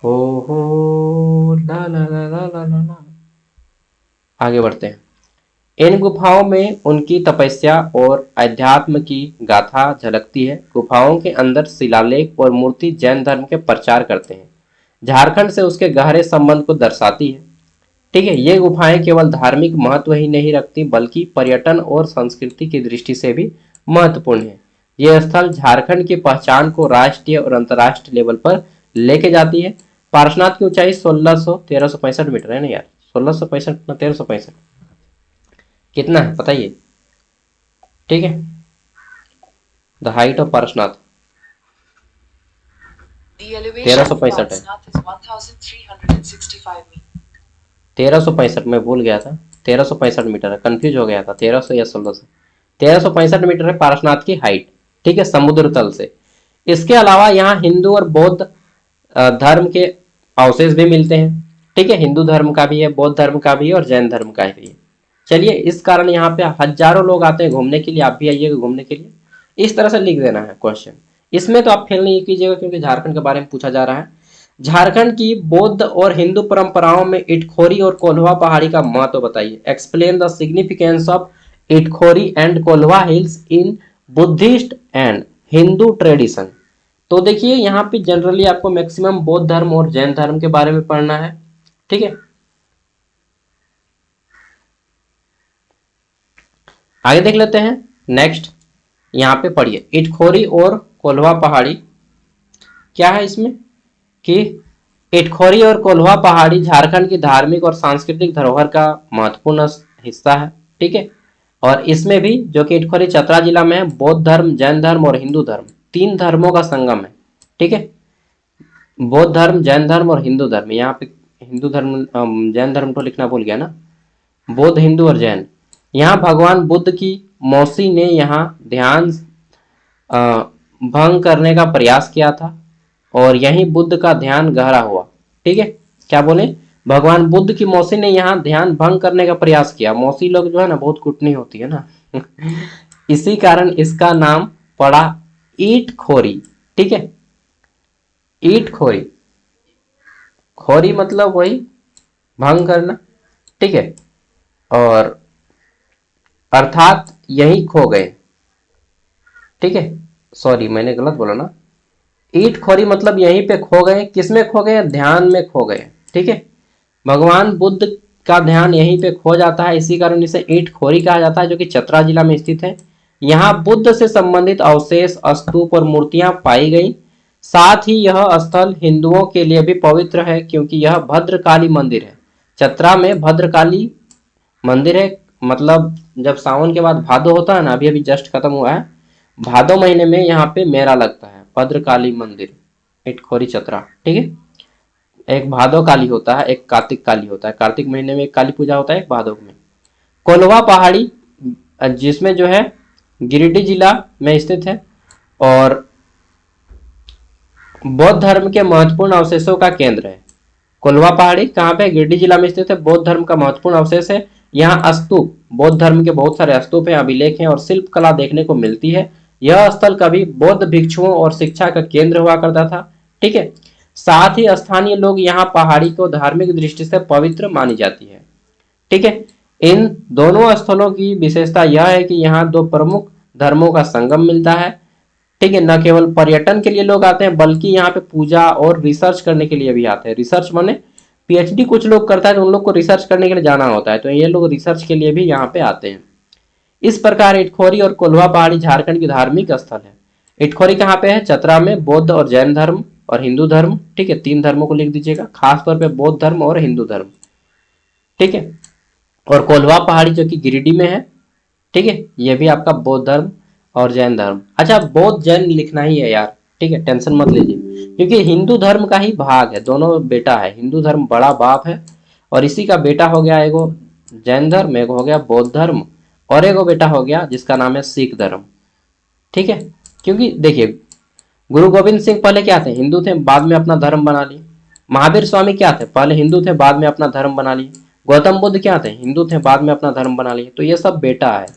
हो ला ला ला ला ला ला ला। आगे बढ़ते हैं। इन गुफाओं में उनकी तपस्या और अध्यात्म की गाथा झलकती है। गुफाओं के अंदर शिलालेख और मूर्ति जैन धर्म के प्रचार करते हैं, झारखंड से उसके गहरे संबंध को दर्शाती है। ठीक है, ये गुफाएं केवल धार्मिक महत्व ही नहीं रखती बल्कि पर्यटन और संस्कृति की दृष्टि से भी महत्वपूर्ण है। ये स्थल झारखंड की पहचान को राष्ट्रीय और अंतर्राष्ट्रीय लेवल पर लेके जाती है। पार्श्वनाथ की ऊंचाई 1365 मीटर है ना यार, 1665 ना 1365, कितना है बताइए। ठीक है, द हाइट ऑफ पार्श्वनाथ 1365 है। 1365 मैं भूल गया था, 1365 मीटर है, कंफ्यूज हो गया था 1300 या 1600। 1365 मीटर है पार्श्वनाथ की हाइट। ठीक है, समुद्र तल से। इसके अलावा यहाँ हिंदू और बौद्ध धर्म के अवशेष भी मिलते हैं। ठीक है, हिंदू धर्म का भी है, बौद्ध धर्म का भी है और जैन धर्म का भी है। चलिए, इस कारण यहाँ पे हजारों लोग आते हैं घूमने के लिए, आप भी आइएगा घूमने के लिए। इस तरह से लिख देना है क्वेश्चन। इसमें तो आप फेल नहीं कीजिएगा क्योंकि झारखंड के बारे में पूछा जा रहा है। झारखंड की बौद्ध और हिंदू परंपराओं में इटखोरी और कोल्हा पहाड़ी का महत्व बताइए। Explain the significance of Itkhori and Kolha hills in Buddhist and Hindu tradition. तो देखिए, यहाँ पे जनरली आपको मैक्सिमम बौद्ध धर्म और जैन धर्म के बारे में पढ़ना है। ठीक है, आगे देख लेते हैं। नेक्स्ट यहाँ पे पढ़िए, इटखोरी और कोल्हा पहाड़ी क्या है इसमें कि इटखोरी और कोल्हा पहाड़ी झारखंड की धार्मिक और सांस्कृतिक धरोहर का महत्वपूर्ण हिस्सा है। ठीक है, और इसमें भी जो कि इटखोरी चतरा जिला में है, बौद्ध धर्म, जैन धर्म और हिंदू धर्म, तीन धर्मों का संगम है। ठीक है, बौद्ध धर्म, जैन धर्म और हिंदू धर्म। यहाँ पे हिंदू धर्म जैन धर्म को लिखना भूल गया ना, बौद्ध, हिंदू और जैन। यहाँ भगवान बुद्ध की मौसी ने यहाँ ध्यान भंग करने का प्रयास किया था और यहीं बुद्ध का ध्यान गहरा हुआ। ठीक है, क्या बोले, भगवान बुद्ध की मौसी ने यहाँ ध्यान भंग करने का प्रयास किया। मौसी लोग जो है ना बहुत कुटनी होती है ना इसी कारण इसका नाम पड़ा ईट खोरी। ठीक है, ईट खोरी, खोरी मतलब वही भंग करना। ठीक है, और अर्थात यही खो गए। ठीक है, सॉरी मैंने गलत बोला ना, ईट खोरी मतलब यहीं पे खो गए। किसमें खो गए, ध्यान में खो गए। ठीक है, भगवान बुद्ध का ध्यान यहीं पे खो जाता है, इसी कारण इसे ईट खोरी कहा जाता है, जो कि चतरा जिला में स्थित है। यहाँ बुद्ध से संबंधित अवशेष, स्तूप और मूर्तियां पाई गई। साथ ही यह स्थल हिंदुओं के लिए भी पवित्र है क्योंकि यह भद्रकाली मंदिर है। चतरा में भद्रकाली मंदिर है। मतलब जब सावन के बाद भादो होता है ना, अभी अभी जस्ट खत्म हुआ है, भादो महीने में यहाँ पे मेला लगता है, भद्रकाली मंदिर, इटखोरी चतरा। ठीक है, एक भादो काली होता है, एक कार्तिक काली होता है। कार्तिक महीने में एक काली पूजा होता है, एक भादो में। कोल्हा पहाड़ी जिसमें जो है गिरिडीह जिला में स्थित है और बौद्ध धर्म के महत्वपूर्ण अवशेषों का केंद्र है। कोल्हा पहाड़ी कहाँ पे, गिरिडीह जिला में स्थित है, बौद्ध धर्म का महत्वपूर्ण अवशेष है। यहाँ स्तूप, बौद्ध धर्म के बहुत सारे स्तूप हैं, अभिलेख हैं और शिल्प कला देखने को मिलती है। यह स्थल कभी बौद्ध भिक्षुओं और शिक्षा का केंद्र हुआ करता था। ठीक है, साथ ही स्थानीय लोग यहाँ पहाड़ी को धार्मिक दृष्टि से पवित्र मानी जाती है। ठीक है, इन दोनों स्थलों की विशेषता यह है कि यहाँ दो प्रमुख धर्मों का संगम मिलता है। ठीक है, न केवल पर्यटन के लिए लोग आते हैं बल्कि यहाँ पे पूजा और रिसर्च करने के लिए भी आते हैं। रिसर्च माने पीएचडी कुछ लोग करता है तो उन लोग को रिसर्च करने के लिए जाना होता है, तो ये लोग रिसर्च के लिए भी यहाँ पे आते हैं। इस प्रकार इटखोरी और कोल्हा पहाड़ी झारखंड की धार्मिक स्थल है। इटखोरी कहाँ पे है, चतरा में, बौद्ध और जैन धर्म और हिंदू धर्म। ठीक है, तीन धर्मों को लिख दीजिएगा, खासतौर पर बौद्ध धर्म और हिंदू धर्म। ठीक है, और कोल्हा पहाड़ी जो कि गिरिडीह में है। ठीक है, ये भी आपका बौद्ध धर्म और जैन धर्म। अच्छा, बौद्ध जैन लिखना ही है यार। ठीक है, टेंशन मत लीजिए क्योंकि हिंदू धर्म का ही भाग है, दोनों बेटा है। हिंदू धर्म बड़ा बाप है और इसी का बेटा हो गया एगो जैन धर्म, एगो हो गया बौद्ध धर्म और एगो बेटा हो गया जिसका नाम है सिख धर्म। ठीक है, क्योंकि देखिए गुरु गोविंद सिंह पहले क्या थे, हिंदू थे, बाद में अपना धर्म बना लिए। महावीर स्वामी क्या थे, पहले हिंदू थे, बाद में अपना धर्म बना लिए। गौतम बुद्ध क्या थे, हिंदू थे, बाद में अपना धर्म बना लिए। तो ये सब बेटा है।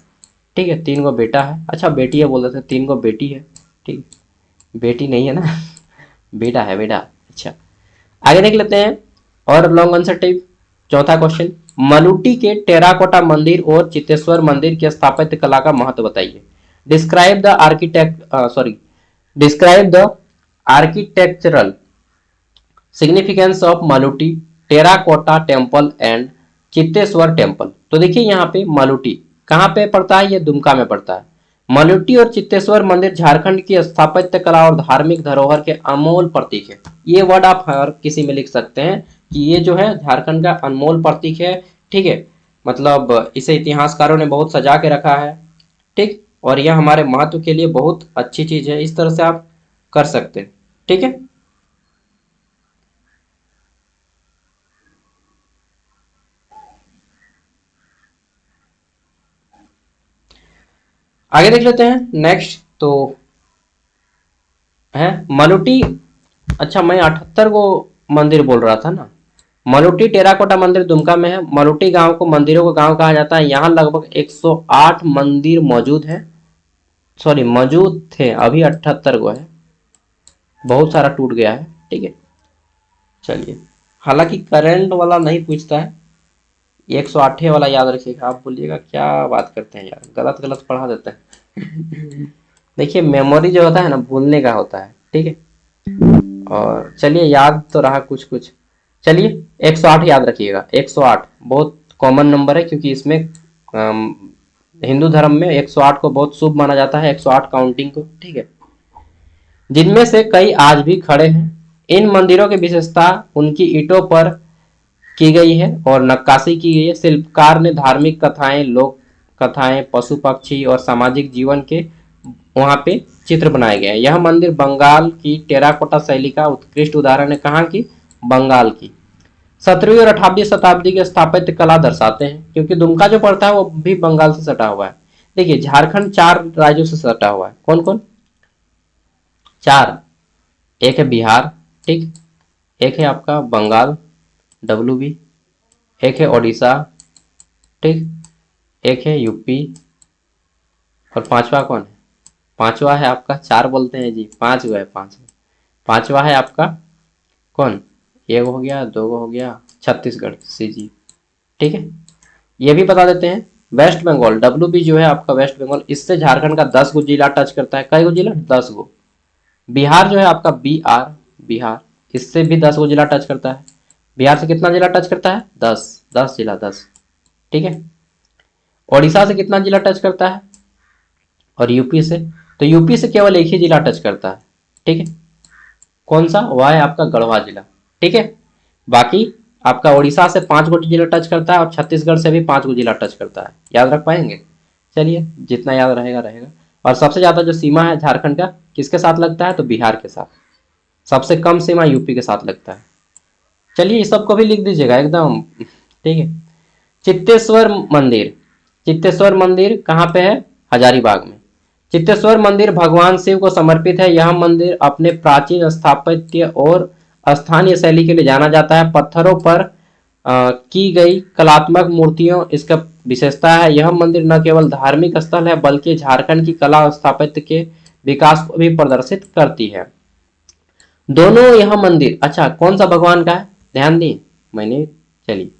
ठीक है, तीन गो बेटा है, अच्छा बेटी है बोल रहे थे, तीन गो बेटी है। ठीक, बेटी नहीं है ना बेटा है, बेटा। अच्छा, आगे देख लेते हैं और लॉन्ग आंसर टाइप चौथा क्वेश्चन, मलुटी के टेराकोटा मंदिर और चित्तेश्वर मंदिर की स्थापत्य कला का महत्व बताइए। Describe the describe the architectural significance of Maluti terracotta temple and Chitteshwar temple. तो देखिए यहाँ पे मलुटी कहाँ पे पड़ता है, ये दुमका में पड़ता है। मलुटी और चित्तेश्वर मंदिर झारखंड की स्थापत्य कला और धार्मिक धरोहर के अनमोल प्रतीक है। ये वर्ड आप हर किसी में लिख सकते हैं कि ये जो है झारखंड का अनमोल प्रतीक है। ठीक है, मतलब इसे इतिहासकारों ने बहुत सजा के रखा है। ठीक, और यह हमारे महत्व के लिए बहुत अच्छी चीज है। इस तरह से आप कर सकते हैं। ठीक है, आगे देख लेते हैं। नेक्स्ट तो है मलुटी। अच्छा, मैं 78 को मंदिर बोल रहा था ना। मलुटी टेराकोटा मंदिर दुमका में है। मलुटी गांव को मंदिरों का गांव कहा जाता है। यहाँ लगभग 108 मंदिर मौजूद है, सॉरी मौजूद थे, अभी 78 को है, बहुत सारा टूट गया है। ठीक है, चलिए, हालांकि करंट वाला नहीं पूछता है, 108 वाला याद रखिएगा। आप बोलिएगा क्या बात करते हैं यार, गलत गलत पढ़ा देते हैं। देखिए मेमोरी जो होता है ना, भूलने का होता है। ठीक है, और चलिए याद तो रहा कुछ कुछ। चलिए 108 याद रखिएगा। 108 बहुत कॉमन नंबर है, क्योंकि इसमें हिंदू धर्म में 108 को बहुत शुभ माना जाता है, 108 काउंटिंग को। ठीक है, जिनमें से कई आज भी खड़े हैं। इन मंदिरों की विशेषता उनकी ईंटों पर की गई है और नक्काशी की गई है। शिल्पकार ने धार्मिक कथाएं, लोक कथाएं, पशु पक्षी और सामाजिक जीवन के वहां पे चित्र बनाए गए हैं। यह मंदिर बंगाल की टेराकोटा शैली का उत्कृष्ट उदाहरण है। कहाँ की? बंगाल की। 17वीं और 18वीं शताब्दी के स्थापत्य कला दर्शाते हैं, क्योंकि दुमका जो पड़ता है वो भी बंगाल से सटा हुआ है। देखिए झारखंड 4 राज्यों से सटा हुआ है। कौन कौन? 4। एक है बिहार, ठीक, एक है आपका बंगाल WB, एक है ओडिशा, ठीक, एक है यूपी, और पांचवा कौन है? पांचवा है आपका, 4 बोलते हैं जी, 5 हुआ है, पांचवा है आपका कौन? एक हो गया, दो हो गया, छत्तीसगढ़ CG। ठीक है, ये भी बता देते हैं। वेस्ट बंगाल WB जो है आपका वेस्ट बंगाल, इससे झारखंड का 10 गो जिला टच करता है। कई गो जिला? 10 गो। बिहार जो है आपका BR, बिहार, इससे भी 10 गो जिला टच करता है। बिहार से कितना जिला टच करता है? 10, 10 जिला, 10। ठीक है, ओडिशा से कितना जिला टच करता है? और यूपी से? तो यूपी से केवल एक ही जिला टच करता है। ठीक है, कौन सा? वह है आपका गढ़वा जिला। ठीक है, बाकी आपका उड़ीसा से 5 गो जिला टच करता है और छत्तीसगढ़ से भी 5 गो जिला टच करता है। याद रख पाएंगे? चलिए, जितना याद रहेगा रहेगा। और सबसे ज्यादा जो सीमा है झारखंड का किसके साथ लगता है? तो बिहार के साथ। सबसे कम सीमा यूपी के साथ लगता है। चलिए इस सबको भी लिख दीजिएगा एकदम। ठीक है, चित्तेश्वर मंदिर। चित्तेश्वर मंदिर कहाँ पे है? हजारीबाग में। चित्तेश्वर मंदिर भगवान शिव को समर्पित है। यह मंदिर अपने प्राचीन स्थापत्य और स्थानीय शैली के लिए जाना जाता है। पत्थरों पर की गई कलात्मक मूर्तियों इसका विशेषता है। यह मंदिर न केवल धार्मिक स्थल है, बल्कि झारखंड की कला और स्थापत्य के विकास को भी प्रदर्शित करती है। दोनों यह मंदिर, अच्छा कौन सा भगवान का है ध्यान दी मैंने। चलिए,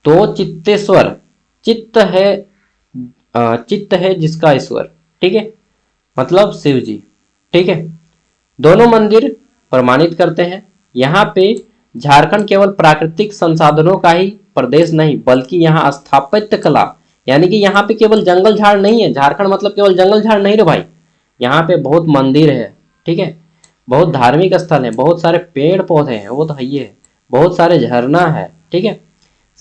तो चित्तेश्वर, चित्त है, चित्त है जिसका ईश्वर। ठीक है, मतलब शिव जी। ठीक है, दोनों मंदिर प्रमाणित करते हैं यहाँ पे झारखंड केवल प्राकृतिक संसाधनों का ही प्रदेश नहीं, बल्कि यहाँ स्थापत्य कला, यानी कि यहाँ पे केवल जंगल झाड़ नहीं है। झारखंड मतलब केवल जंगल झाड़ नहीं रे भाई, यहाँ पे बहुत मंदिर है। ठीक है, बहुत धार्मिक स्थल है, बहुत सारे पेड़ पौधे हैं, वो तो है ही है, बहुत सारे झरना है। ठीक है,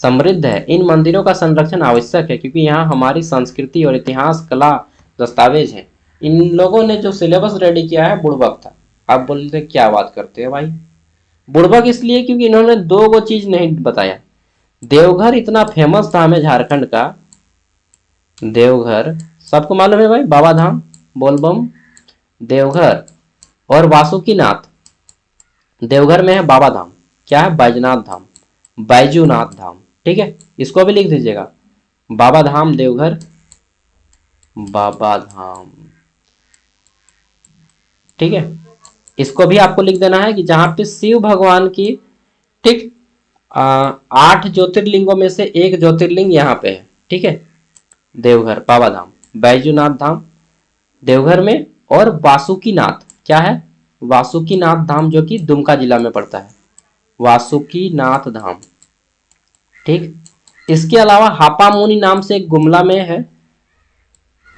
समृद्ध है। इन मंदिरों का संरक्षण आवश्यक है, क्योंकि यहाँ हमारी संस्कृति और इतिहास, कला, दस्तावेज है। इन लोगों ने जो सिलेबस रेडी किया है बुड़बक था। आप बोलते क्या बात करते हैं भाई? बुड़बक इसलिए क्योंकि इन्होंने 2 गो चीज नहीं बताया। देवघर इतना फेमस धाम है झारखंड का, देवघर सबको मालूम है भाई, बाबा धाम, बोलबम, देवघर, और वासुकीनाथ। देवघर में है बाबा धाम, क्या है? बैजनाथ धाम, बैजूनाथ धाम। ठीक है, इसको भी लिख दीजिएगा, बाबा धाम देवघर, बाबा धाम। ठीक है, इसको भी आपको लिख देना है कि जहां पे शिव भगवान की, ठीक, 8 ज्योतिर्लिंगों में से एक ज्योतिर्लिंग यहाँ पे है, ठीक है, देवघर बाबा धाम, बैजूनाथ धाम देवघर में, और वासुकीनाथ क्या है, वासुकीनाथ धाम जो कि दुमका जिला में पड़ता है, वासुकीनाथ धाम, ठीक। इसके अलावा हापामुनि नाम से एक गुमला में है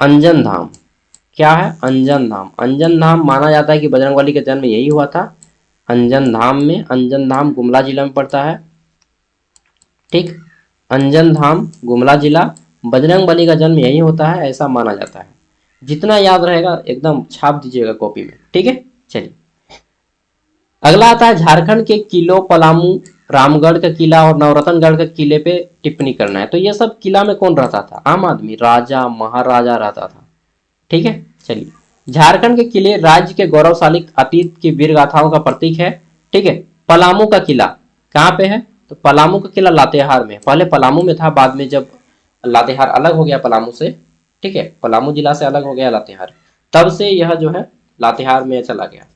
अंजन धाम, क्या है, अंजन धाम। अंजन धाम माना जाता है कि बजरंगबली का जन्म यही हुआ था, अंजन धाम में। अंजन धाम गुमला जिला में पड़ता है, ठीक। अंजन धाम गुमला जिला, बजरंगबली का जन्म यही होता है ऐसा माना जाता है। जितना याद रहेगा एकदम छाप दीजिएगा कॉपी में, ठीक है। चलिए अगला आता है झारखंड के किलों, पलामू, रामगढ़ का किला और नवरत्नगढ़ के किले पे टिप्पणी करना है। तो ये सब किला में कौन रहता था, आम आदमी, राजा महाराजा रहता था, ठीक है। चलिए झारखंड के किले राज्य के गौरवशाली अतीत की वीर गाथाओं का प्रतीक है, ठीक है। पलामू का किला कहाँ पे है, तो पलामू का किला लातेहार में, पहले पलामू में था, बाद में जब लातेहार अलग हो गया पलामू से, ठीक है, पलामू जिला से अलग हो गया लातेहार, तब से यह जो है लातेहार में चला गया,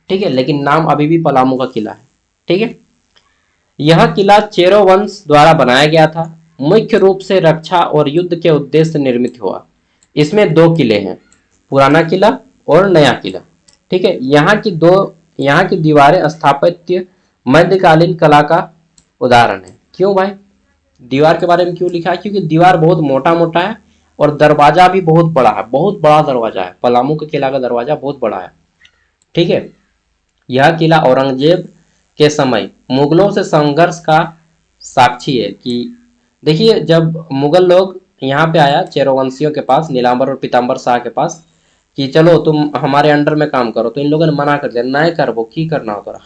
ठीक है, लेकिन नाम अभी भी पलामू का किला है, ठीक है। यह किला चेरो वंश द्वारा बनाया गया था, मुख्य रूप से रक्षा और युद्ध के उद्देश्य से निर्मित हुआ। इसमें दो किले हैं, पुराना किला और नया किला, ठीक है। यहाँ की दीवारें स्थापत्य मध्यकालीन कला का उदाहरण है। क्यों भाई, दीवार के बारे में क्यों लिखा है, क्योंकि दीवार बहुत मोटा मोटा है और दरवाजा भी बहुत बड़ा है, बहुत बड़ा दरवाजा है, पलामू के किला का दरवाजा बहुत बड़ा है, ठीक है। यह किला औरंगजेब के समय मुगलों से संघर्ष का साक्षी है कि देखिए जब मुगल लोग यहाँ पे आया चेरोवंशियों के पास, नीलांबर और पीताम्बर शाह के पास, कि चलो तुम हमारे अंडर में काम करो, तो इन लोगों ने मना कर दिया, नाय करबो की करना हो तोरा,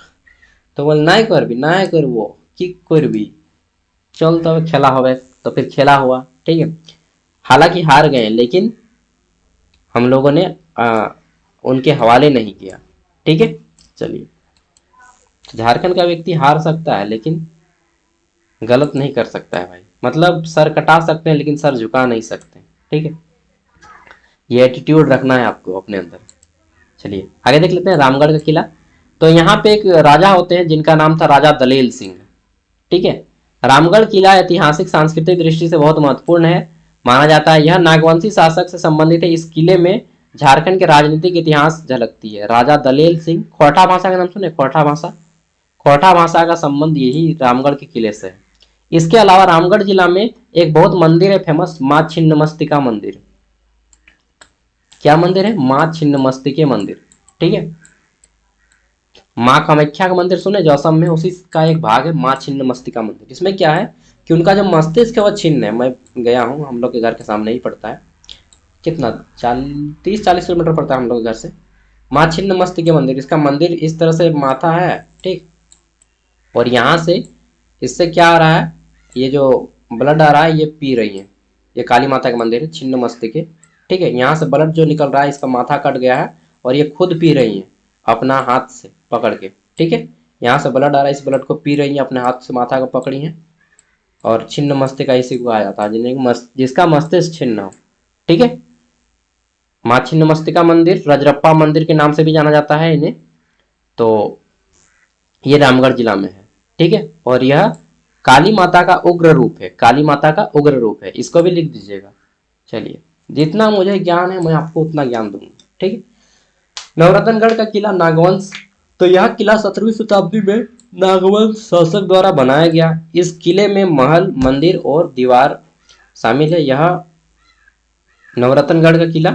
तो बोल नाय करबो की करबी, चल तब खेला होवे, तो फिर खेला हुआ, ठीक है। हालांकि हार गए लेकिन हम लोगों ने उनके हवाले नहीं किया, ठीक है। चलिए झारखंड का व्यक्ति हार सकता है लेकिन गलत नहीं कर सकता है भाई, मतलब सर कटा सकते हैं लेकिन सर झुका नहीं सकते, ठीक है। ये एटीट्यूड रखना है आपको अपने अंदर। चलिए आगे देख लेते हैं रामगढ़ का किला। तो यहाँ पे एक राजा होते हैं जिनका नाम था राजा दलेल सिंह, ठीक है। रामगढ़ किला ऐतिहासिक सांस्कृतिक दृष्टि से बहुत महत्वपूर्ण है, माना जाता है यह नागवंशी शासक से संबंधित है। इस किले में झारखंड के राजनीतिक इतिहास झलकती है। राजा दलेल सिंह, खोरठा भाषा का नाम सुने, खोरठा भाषा, खोरठा भाषा का संबंध यही रामगढ़ के किले से है। इसके अलावा रामगढ़ जिला में एक बहुत मंदिर है फेमस, माँ छिन्नमस्तिका मंदिर। क्या मंदिर है, माँ छिन्नमस्तिके मंदिर, ठीक है। माँ कामाख्या का मंदिर सुने जो असम में, उसी का एक भाग है माँ छिन्नमस्तिका मंदिर। इसमें क्या है कि उनका जो मस्तिष्क है वह छिन्न है। मैं गया हूँ, हम लोग के घर के सामने ही पड़ता है, कितना 30-40 किलोमीटर पड़ता है हम लोग के घर से, माँ छिन्नमस्तिके मंदिर। इसका मंदिर इस तरह से माथा है, ठीक, और यहाँ से इससे क्या आ रहा है, ये जो ब्लड आ रहा है ये पी रही है, ये काली माता का मंदिर है छिन्नमस्तिके, ठीक है। यहाँ से ब्लड जो निकल रहा है, इसका माथा कट गया है और ये खुद पी रही है अपना हाथ से पकड़ के, ठीक है। यहाँ से ब्लड आ रहा है, इस ब्लड को पी रही है अपने हाथ से, माथा को पकड़ी है, और छिन्न मस्तिका इसी को कहा जाता है जिसका मस्तिष्क छिन्न हो, ठीक है। माँ छिन्न मस्तिका मंदिर रजरप्पा मंदिर के नाम से भी जाना जाता है इन्हें। तो ये रामगढ़ जिला में है, ठीक है। और यह काली माता का उग्र रूप है, काली माता का उग्र रूप है, इसको भी लिख दीजिएगा। चलिए जितना मुझे ज्ञान है मैं आपको उतना ज्ञान दूंगा, ठीक है। नवरत्नगढ़ का किला नागवंश, तो यह किला 17वीं शताब्दी में नागवंश शासक द्वारा बनाया गया। इस किले में महल, मंदिर और दीवार शामिल है। यह नवरत्नगढ़ का किला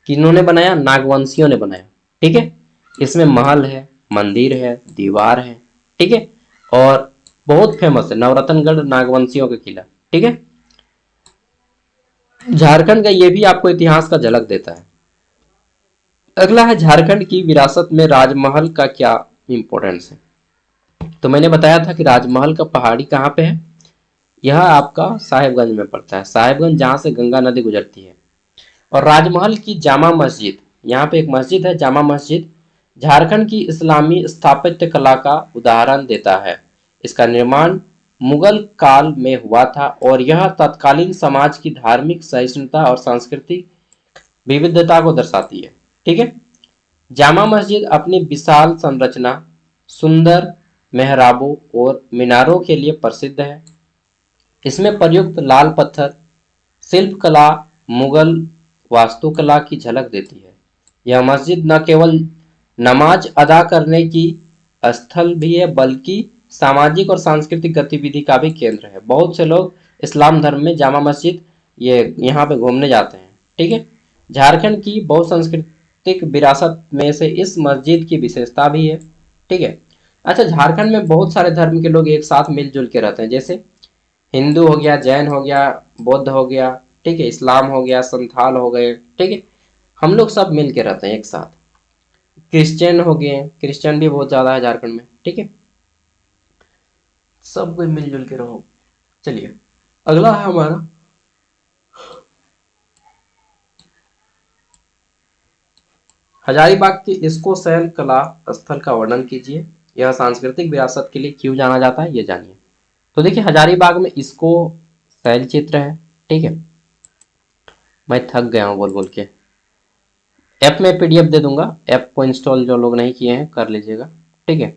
किन्होंने बनाया, नागवंशियों ने बनाया, ठीक है। इसमें महल है, मंदिर है, दीवार है, ठीक है, और बहुत फेमस है नवरत्नगढ़ नागवंशियों का किला, ठीक है। झारखंड का ये भी आपको इतिहास का झलक देता है। अगला है झारखंड की विरासत में राजमहल का क्या इंपॉर्टेंस है। तो मैंने बताया था कि राजमहल का पहाड़ी कहाँ पे है, यह आपका साहेबगंज में पड़ता है, साहेबगंज जहाँ से गंगा नदी गुजरती है। और राजमहल की जामा मस्जिद, यहाँ पे एक मस्जिद है जामा मस्जिद, झारखंड की इस्लामी स्थापत्य कला का उदाहरण देता है। इसका निर्माण मुगल काल में हुआ था और यह तत्कालीन समाज की धार्मिक सहिष्णुता और सांस्कृतिक विविधता को दर्शाती है, ठीक है। जामा मस्जिद अपनी विशाल संरचना, सुंदर मेहराबों और मीनारों के लिए प्रसिद्ध है। इसमें प्रयुक्त लाल पत्थर शिल्प कला मुगल वास्तुकला की झलक देती है। यह मस्जिद न केवल नमाज अदा करने की स्थल भी है बल्कि सामाजिक और सांस्कृतिक गतिविधि का भी केंद्र है। बहुत से लोग इस्लाम धर्म में जामा मस्जिद ये यहाँ पे घूमने जाते हैं। ठीक है। झारखंड की बहुसांस्कृतिक विरासत में से इस मस्जिद की विशेषता भी है। ठीक है। अच्छा, झारखंड में बहुत सारे धर्म के लोग एक साथ मिलजुल के रहते हैं, जैसे हिंदू हो गया, जैन हो गया, बौद्ध हो गया, ठीक है, इस्लाम हो गया, संथाल हो गए, ठीक है। हम लोग सब मिल के रहते हैं एक साथ। क्रिश्चियन हो गए, क्रिश्चियन भी बहुत ज्यादा है झारखंड में। ठीक है। सब कोई मिलजुल के रहो। चलिए, अगला है हमारा हजारीबाग के इसको शैल कला स्थल का वर्णन कीजिए। यह सांस्कृतिक विरासत के लिए क्यों जाना जाता है, ये जानिए। तो देखिए, हजारीबाग में इसको शैल चित्र है। ठीक है। मैं थक गया हूँ बोल बोल के। ऐप में पीडीएफ दे दूंगा, ऐप को इंस्टॉल जो लोग नहीं किए हैं कर लीजिएगा। ठीक है।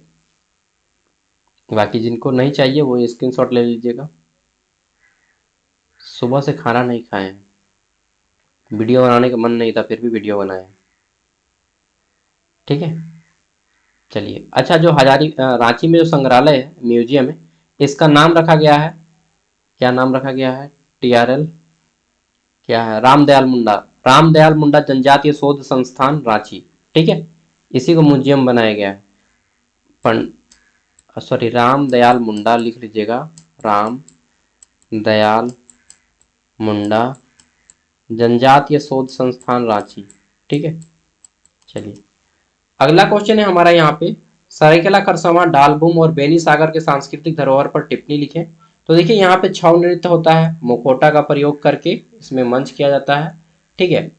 बाकी जिनको नहीं चाहिए वो स्क्रीनशॉट ले लीजिएगा। सुबह से खाना नहीं खाए हैं, वीडियो बनाने का मन नहीं था फिर भी वीडियो बनाए। ठीक है। चलिए, अच्छा, जो रांची में जो संग्रहालय है, म्यूजियम है, इसका नाम रखा गया है, क्या नाम रखा गया है? टीआरएल क्या है? रामदयाल मुंडा। रामदयाल मुंडा जनजातीय शोध संस्थान रांची। ठीक है। इसी को म्यूजियम बनाया गया है। सॉरी, राम दयाल मुंडा लिख लीजिएगा। राम दयाल मुंडा जनजातीय शोध संस्थान रांची। ठीक है। चलिए, अगला क्वेश्चन है हमारा यहाँ पे, सरायकेला खरसावां डालभूम और बेनी सागर के सांस्कृतिक धरोहर पर टिप्पणी लिखें। तो देखिए, यहाँ पे छऊ नृत्य होता है, मुखौटा का प्रयोग करके इसमें मंच किया जाता है। ठीक है।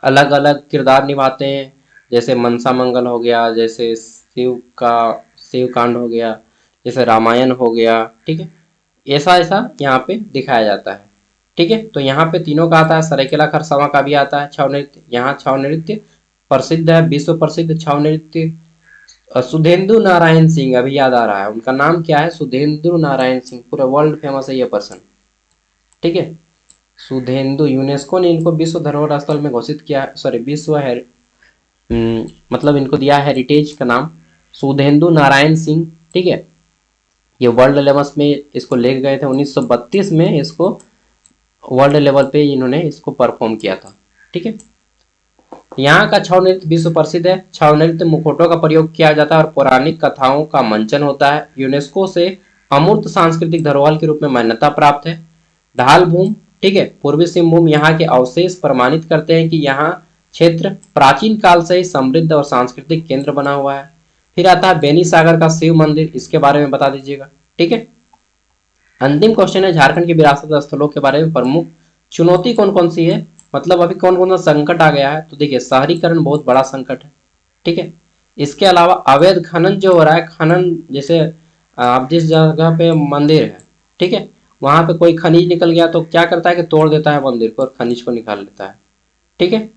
अलग अलग किरदार निभाते हैं, जैसे मनसा मंगल हो गया, जैसे शिव कांड हो गया, जैसे रामायण हो गया। ठीक है। ऐसा ऐसा यहाँ पे दिखाया जाता है। ठीक है। तो यहाँ पे तीनों का आता है, सरायकेला खरसावां का भी आता है छऊ नृत्य। यहाँ छऊ नृत्य प्रसिद्ध है, विश्व प्रसिद्ध छऊ नृत्य। सुधेंदु नारायण सिंह, अभी याद आ रहा है उनका नाम क्या है, सुधेंदु नारायण सिंह, पूरे वर्ल्ड फेमस है ये पर्सन। ठीक है। सुधेंदु, यूनेस्को ने इनको विश्व धरोहर स्थल में घोषित किया, सॉरी विश्व है, मतलब इनको दिया हेरिटेज का नाम, सुधेंदु नारायण सिंह। ठीक है। ये वर्ल्ड लेवल में इसको ले गए थे 1932 में, इसको वर्ल्ड लेवल पे इन्होंने इसको परफॉर्म किया था। ठीक है। यहाँ का छऊ नृत्य विश्व प्रसिद्ध है। छऊ नृत्य मुखौटों का प्रयोग किया जाता है और पौराणिक कथाओं का मंचन होता है। यूनेस्को से अमूर्त सांस्कृतिक धरोहर के रूप में मान्यता प्राप्त है। ढाल भूमि, ठीक है, पूर्वी सिंहभूम, यहाँ के अवशेष प्रमाणित करते हैं कि यहाँ क्षेत्र प्राचीन काल से ही समृद्ध और सांस्कृतिक केंद्र बना हुआ है। फिर आता है बेनी सागर का शिव मंदिर, इसके बारे में बता दीजिएगा। ठीक है। अंतिम क्वेश्चन है, झारखंड की विरासत स्थलों के बारे में प्रमुख चुनौती कौन कौन सी है, मतलब अभी कौन कौन सा संकट आ गया है। तो देखिए, शहरीकरण बहुत बड़ा संकट है। ठीक है। इसके अलावा अवैध खनन जो हो रहा है, खनन जैसे आप जिस जगह पे मंदिर है, ठीक है, वहां पे कोई खनिज निकल गया तो क्या करता है कि तोड़ देता है मंदिर को और खनिज को निकाल लेता है। ठीक है।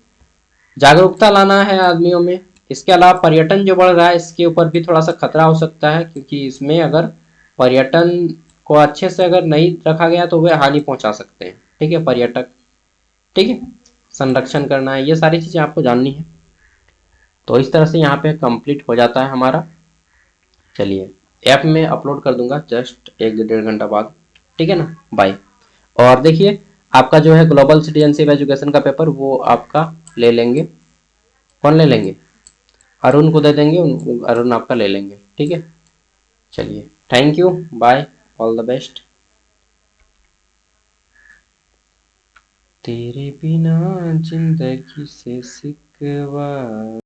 जागरूकता लाना है आदमियों में। इसके अलावा पर्यटन जो बढ़ रहा है, इसके ऊपर भी थोड़ा सा खतरा हो सकता है, क्योंकि इसमें अगर पर्यटन को अच्छे से अगर नहीं रखा गया तो वे हानि पहुंचा सकते हैं। ठीक है, पर्यटक। ठीक है। संरक्षण करना है, ये सारी चीजें आपको जाननी है। तो इस तरह से यहाँ पे कंप्लीट हो जाता है हमारा। चलिए, ऐप में अपलोड कर दूंगा जस्ट 1 से 1.5 घंटा बाद। ठीक है ना। बाय। और देखिए, आपका जो है ग्लोबल सिटीजनशिप एजुकेशन का पेपर वो आपका ले लेंगे। कौन ले लेंगे? अरुण को दे देंगे, अरुण आपका ले लेंगे। ठीक है। चलिए, thank you, bye, all the best. तेरे बिना जिंदगी से सिकवा